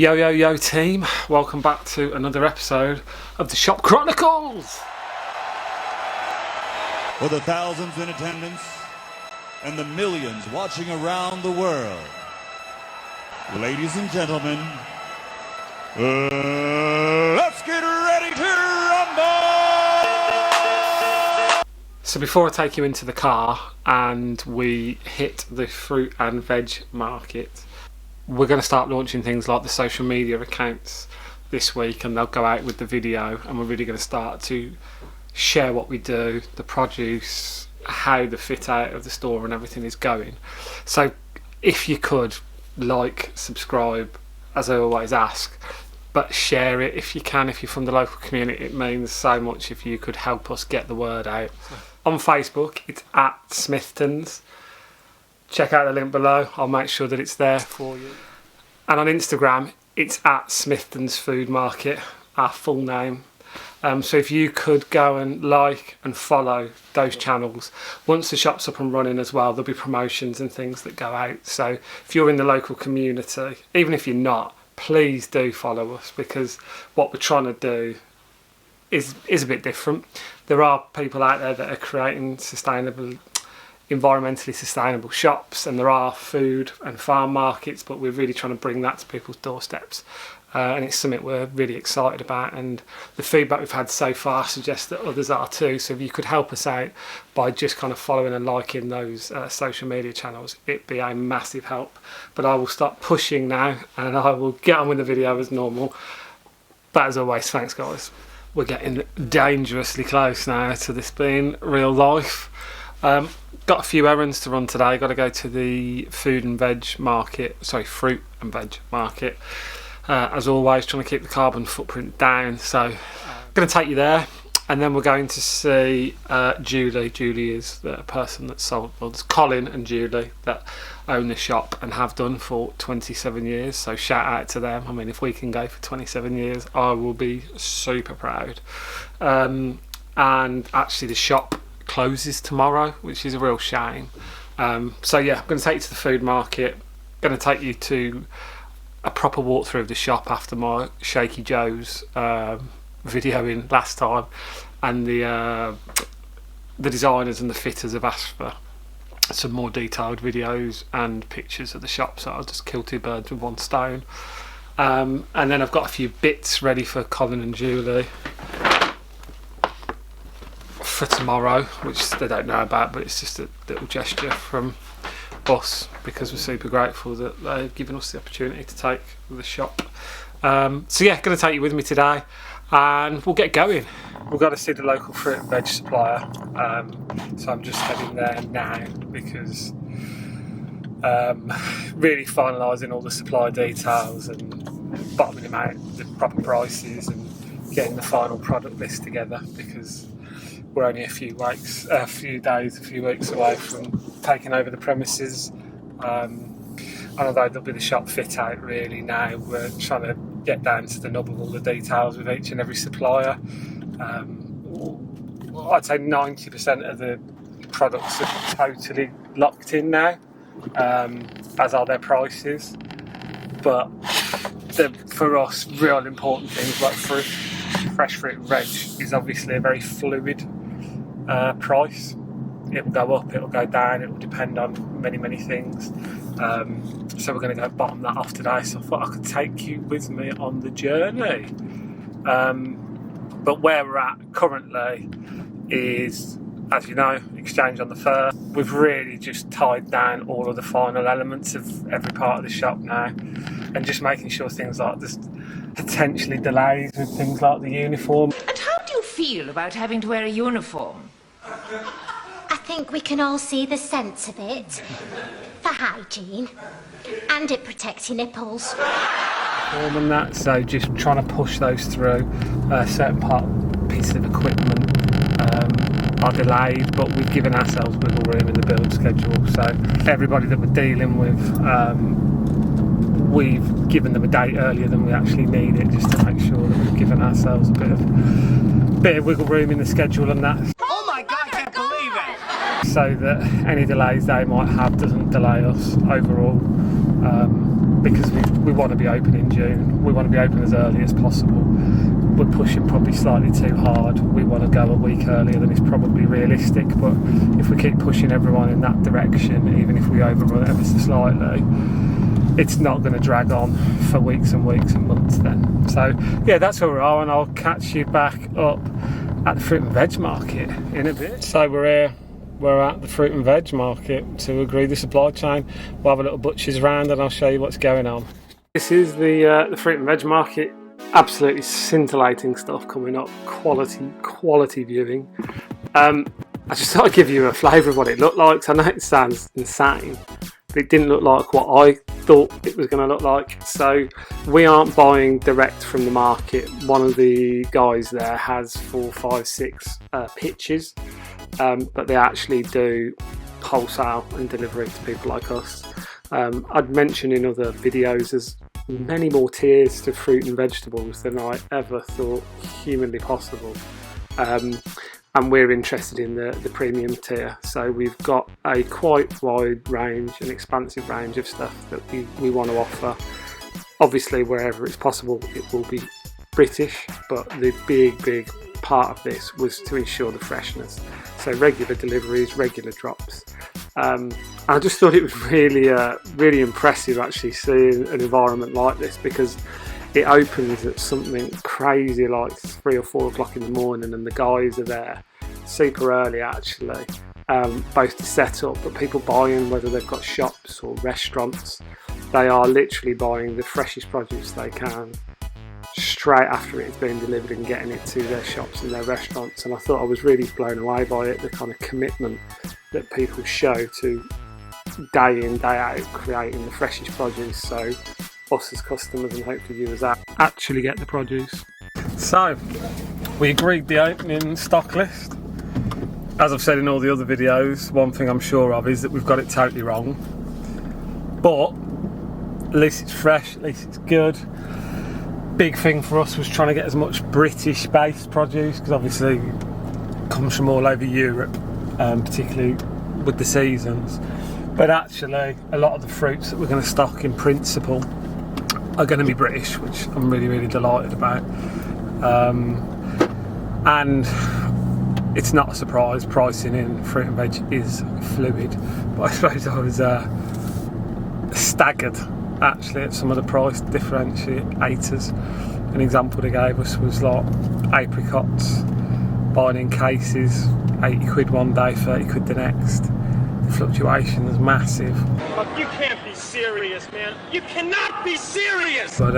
Yo yo yo team, welcome back to another episode of the Shop Chronicles. For the thousands in attendance and the millions watching around the world, ladies and gentlemen, let's get ready to rumble! So before I take you into the car and we hit the fruit and veg market, we're going to start launching things like the social media accounts this week, and they'll go out with the video, and we're really going to start to share what we do, the produce, how the fit out of the store and everything is going. So if you could like, subscribe, as I always ask, but share it if you can. If you're from the local community, it means so much if you could help us get the word out. On Facebook, it's at Smithton's. Check out the link below, I'll make sure that it's there for you. And on Instagram, it's at Smithton's Food Market, our full name. So if you could go and like and follow those channels. Once the shop's up and running as well, there'll be promotions and things that go out. So if you're in the local community, even if you're not, please do follow us, because what we're trying to do is a bit different. There are people out there that are creating environmentally sustainable shops, and there are food and farm markets, but we're really trying to bring that to people's doorsteps, and it's something we're really excited about, and the feedback we've had so far suggests that others are too. So if you could help us out by just kind of following and liking those social media channels, it'd be a massive help. But I will stop pushing now and I will get on with the video as normal. But as always, thanks guys. We're getting dangerously close now to this being real life. Got a few errands to run today. Got to go to the fruit and veg market. As always, trying to keep the carbon footprint down. So, going to take you there, and then we're going to see Julie. Julie is the person that sold. Well, there's Colin and Julie that own the shop and have done for 27 years. So shout out to them. I mean, if we can go for 27 years, I will be super proud. And actually, the shop closes tomorrow, which is a real shame. So yeah, I'm going to take you to the food market, going to take you to a proper walkthrough of the shop after my Shaky Joe's videoing last time, and the designers and the fitters have asked for some more detailed videos and pictures of the shop, so I'll just kill two birds with one stone. And then I've got a few bits ready for Colin and Julie for tomorrow, which they don't know about, but it's just a little gesture from us, because we're super grateful that they've given us the opportunity to take the shop. So yeah, going to take you with me today, and we'll get going. We've got to see the local fruit and veg supplier, so I'm just heading there now, because really finalising all the supply details and bottoming them out, the proper prices, and getting the final product list together, because we're only a few weeks away from taking over the premises. And although there'll be the shop fit out really now, we're trying to get down to the nub of all the details with each and every supplier. I'd say 90% of the products are totally locked in now, as are their prices. But for us, real important things like fruit, fresh fruit and veg is obviously a very fluid price. It will go up, it will go down, it will depend on many things. So we're going to go bottom that off today, so I thought I could take you with me on the journey. But where we're at currently is, as you know, exchange on the 1st. We've really just tied down all of the final elements of every part of the shop now, and just making sure things like this, potentially delays with things like the uniform. And how do you feel about having to wear a uniform? I think we can all see the sense of it. For hygiene. And it protects your nipples. And that, so just trying to push those through. Certain pieces of equipment are delayed, but we've given ourselves wiggle room in the build schedule. So everybody that we're dealing with, we've given them a date earlier than we actually need it, just to make sure that we've given ourselves a bit of wiggle room in the schedule and that. Oh my God, I can't believe it! So that any delays they might have doesn't delay us overall, because we've we want to be open in June. We want to be open as early as possible. We're pushing probably slightly too hard. We want to go a week earlier than is probably realistic, but if we keep pushing everyone in that direction, even if we overrun it ever so slightly, it's not going to drag on for weeks and weeks and months then. So yeah, that's where we are, and I'll catch you back up at the fruit and veg market in a bit. So we're at the fruit and veg market to agree the supply chain. We'll have a little butcher's round and I'll show you what's going on. This is the fruit and veg market. Absolutely scintillating stuff coming up. Quality viewing. I just thought I'd give you a flavour of what it looked like. I know it sounds insane, but it didn't look like what I thought it was going to look like. So we aren't buying direct from the market. One of the guys there has 4, 5, 6 pitches, but they actually do wholesale and delivery to people like us. I'd mentioned in other videos there's many more tiers to fruit and vegetables than I ever thought humanly possible. And we're interested in the premium tier, so we've got a quite wide range, an expansive range of stuff that we want to offer. Obviously wherever it's possible it will be British, but the big part of this was to ensure the freshness, so regular deliveries, regular drops. I just thought it was really impressive actually seeing an environment like this, because it opens at something crazy like 3 or 4 o'clock in the morning, and the guys are there super early actually, both to set up, but people buying, whether they've got shops or restaurants, they are literally buying the freshest produce they can straight after it's been delivered and getting it to their shops and their restaurants. And I thought I was really blown away by it, the kind of commitment that people show to day in, day out creating the freshest produce, so us as customers and hopefully viewers actually get the produce. So we agreed the opening stock list. As I've said in all the other videos, one thing I'm sure of is that we've got it totally wrong, but at least it's fresh, at least it's good. Big thing for us was trying to get as much British based produce, because obviously it comes from all over Europe, particularly with the seasons. But actually a lot of the fruits that we're going to stock in principle are going to be British, which I'm really delighted about. And it's not a surprise, pricing in fruit and veg is fluid, but I suppose I was staggered actually at some of the price differentiators. An example they gave us was like apricots, buying in cases, 80 quid one day, 30 quid the next. The fluctuation is massive. You can't be serious, man. You cannot be serious! But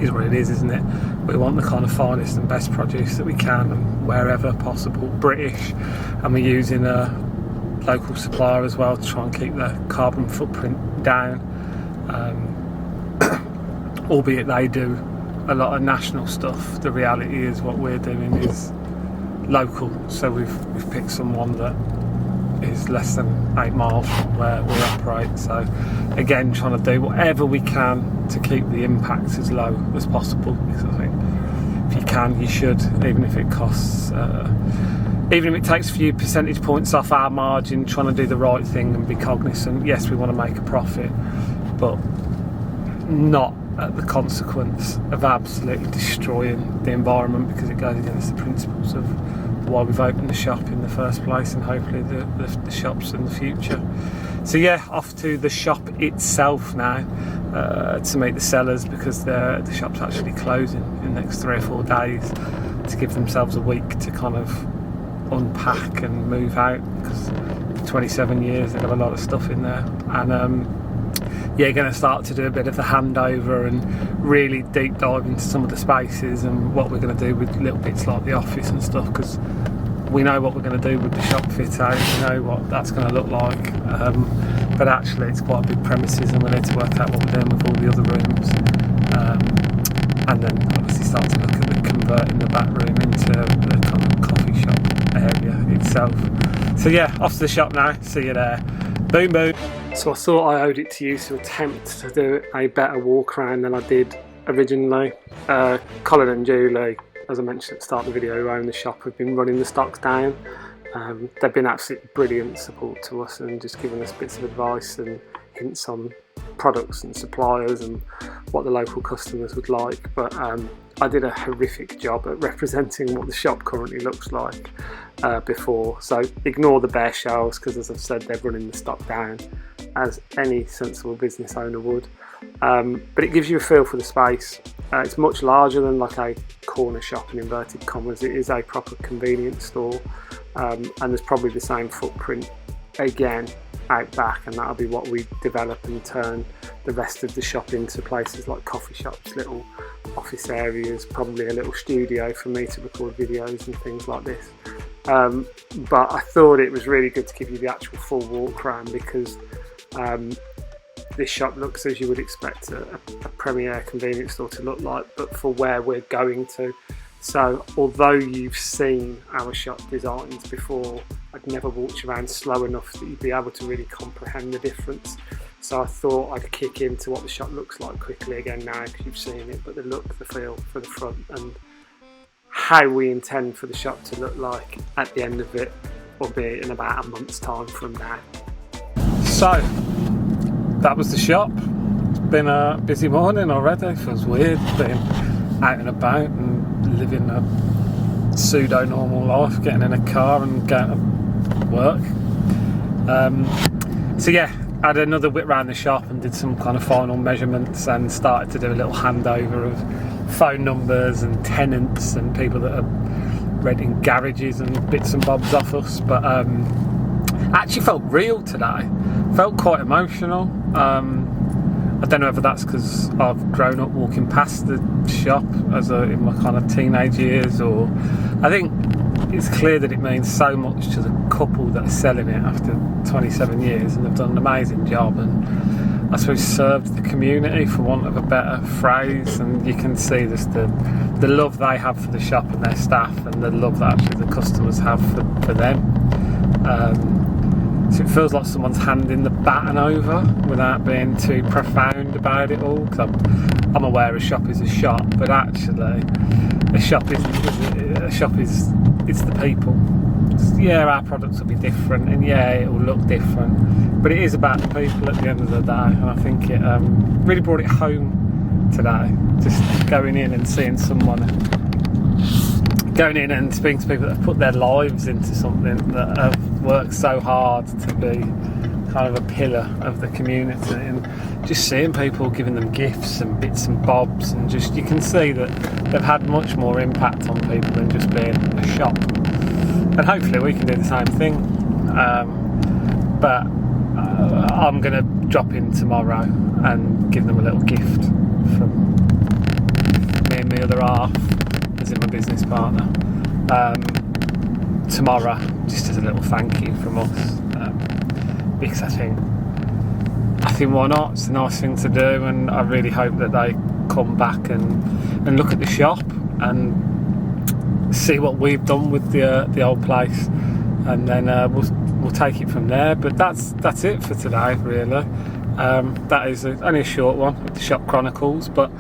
is what it is, isn't it? We want the kind of finest and best produce that we can, and wherever possible British, and we're using a local supplier as well to try and keep the carbon footprint down. Albeit they do a lot of national stuff, the reality is what we're doing is local, so we've picked someone that is less than 8 miles from where we operate. So again, trying to do whatever we can to keep the impact as low as possible, because I think if you can, you should, even if it costs, even if it takes a few percentage points off our margin, trying to do the right thing and be cognizant. Yes, we want to make a profit, but not at the consequence of absolutely destroying the environment, because it goes against the principles of why we've opened the shop in the first place, and hopefully the shops in the future. So yeah, off to the shop itself now to meet the sellers, because the shop's actually closing in the next 3 or 4 days to give themselves a week to kind of unpack and move out, because for 27 years they've got a lot of stuff in there. And yeah, going to start to do a bit of the handover and really deep dive into some of the spaces and what we're going to do with little bits like the office and stuff, because we know what we're going to do with the shop fit out, we know what that's going to look like, but actually it's quite a big premises and we need to work out what we're doing with all the other rooms, and then obviously start to look at converting the back room into the kind of coffee shop area itself. So yeah, off to the shop now, see you there. Boom boom. So I thought I owed it to you to attempt to do a better walk around than I did originally. Colin and Julie, as I mentioned at the start of the video, who own the shop, have been running the stocks down. They've been absolutely brilliant support to us and just giving us bits of advice and hints on products and suppliers and what the local customers would like, but I did a horrific job at representing what the shop currently looks like before. So ignore the bare shelves, because as I've said, they're running the stock down as any sensible business owner would. But it gives you a feel for the space. It's much larger than like a corner shop in inverted commas. It is a proper convenience store, and there's probably the same footprint again out back, and that'll be what we develop and turn the rest of the shop into places like coffee shops, little office areas, probably a little studio for me to record videos and things like this. But I thought it was really good to give you the actual full walk around, because this shop looks as you would expect a premier convenience store to look like, but for where we're going to. So although you've seen our shop designs before, I'd never walked around slow enough that you'd be able to really comprehend the difference. So I thought I'd kick into what the shop looks like quickly again now, because you've seen it, but the look, the feel for the front, and how we intend for the shop to look like at the end of it, albeit in about a month's time from now. So that was the shop. It's been a busy morning already. Feels weird being out and about and living a pseudo normal life, getting in a car and going to work. So yeah, I had another whip round the shop and did some kind of final measurements, and started to do a little handover of phone numbers and tenants and people that are renting garages and bits and bobs off us. But actually felt real today. Felt quite emotional. I don't know whether that's because I've grown up walking past the shop in my kind of teenage years, or I think it's clear that it means so much to the couple that are selling it after 27 years, and they've done an amazing job, and I suppose served the community, for want of a better phrase. And you can see this, the love they have for the shop and their staff, and the love that actually the customers have for them. So it feels like someone's handing the baton over without being too profound about it all, because I'm aware a shop is a shop, but actually a shop is it's the people. Yeah, our products will be different, and yeah, it will look different, but it is about the people at the end of the day. And I think it really brought it home today, just going in and seeing someone, going in and speaking to people that have put their lives into something, that have worked so hard to be kind of a pillar of the community, and just seeing people giving them gifts and bits and bobs, and just you can see that they've had much more impact on people than just being a shop. And hopefully we can do the same thing. But I'm going to drop in tomorrow and give them a little gift from me and my other half, as in my business partner, tomorrow, just as a little thank you from us, because I think why not? It's a nice thing to do, and I really hope that they come back and look at the shop and see what we've done with the old place, and then we'll take it from there. But that's it for today, really. That is only a short one with the shop chronicles, but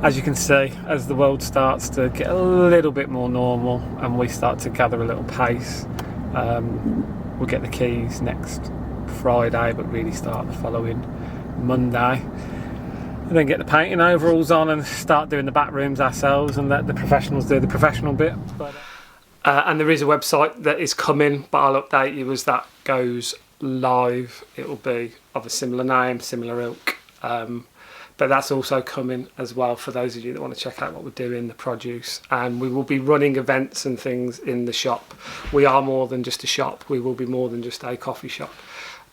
as you can see, as the world starts to get a little bit more normal and we start to gather a little pace, we'll get the keys next Friday, but really start the following Monday, and then get the painting overalls on and start doing the back rooms ourselves, and let the professionals do the professional bit. And there is a website that is coming, but I'll update you as that goes live. It will be of a similar name, similar ilk, but that's also coming as well for those of you that want to check out what we're doing, the produce. And we will be running events and things in the shop. We are more than just a shop. We will be more than just a coffee shop.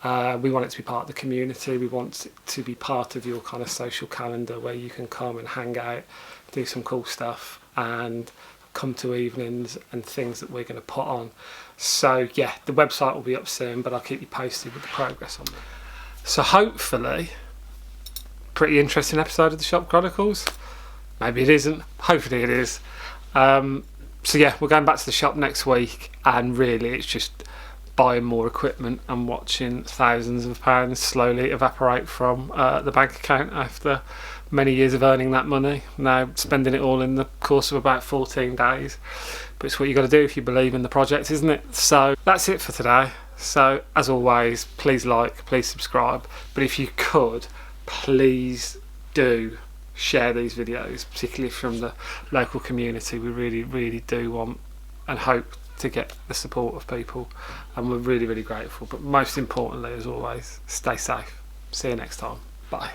We want it to be part of the community. We want it to be part of your kind of social calendar, where you can come and hang out, do some cool stuff, and come to evenings and things that we're going to put on. So yeah, the website will be up soon, but I'll keep you posted with the progress on that. So hopefully, pretty interesting episode of the Shop Chronicles. Maybe it isn't. Hopefully it is. So yeah, we're going back to the shop next week, and really it's just buying more equipment and watching thousands of pounds slowly evaporate from the bank account after many years of earning that money. Now spending it all in the course of about 14 days. But it's what you got to do if you believe in the project, isn't it? So that's it for today. So as always, please like, please subscribe, but if you could, please do share these videos, particularly from the local community. We really do want and hope to get the support of people, and we're really grateful. But most importantly, as always, stay safe. See you next time. Bye.